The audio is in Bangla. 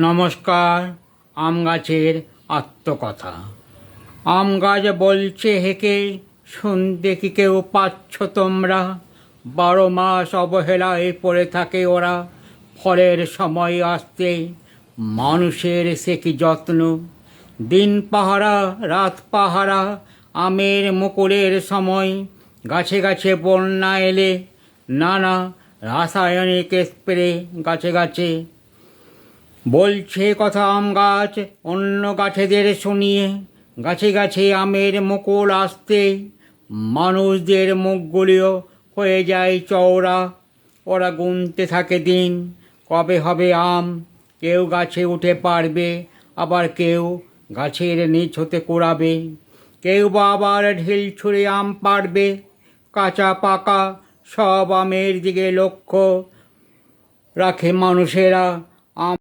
নমস্কার। আম গাছের আত্মকথা। আম গাছ বলছে হেঁকে, শুনতে কি কেউ পাচ্ছ তোমরা? 12 মাস অবহেলায় পড়ে থাকে ওরা, ফলের সময় আসতে মানুষের সে কি যত্ন। দিন পাহারা রাত পাহারা, আমের মুকুলের সময় গাছে গাছে বন্যা এলে, নানা রাসায়নিক স্প্রে গাছে গাছে। বলছে কথা আম গাছ অন্য গাছেদের শুনিয়ে, গাছে গাছে আমের মুকুল আসতে মানুষদের মুখগুলিও হয়ে যায় চওড়া। ওরা গুনতে থাকে দিন, কবে হবে আম। কেউ গাছে উঠে পারবে, আবার কেউ গাছের নিচ হতে কুড়াবে। কেউ বা আবার ঢিল ছুঁড়ে আম পাড়বে। কাঁচা পাকা সব আমের দিকে লক্ষ্য রাখে মানুষেরা। আম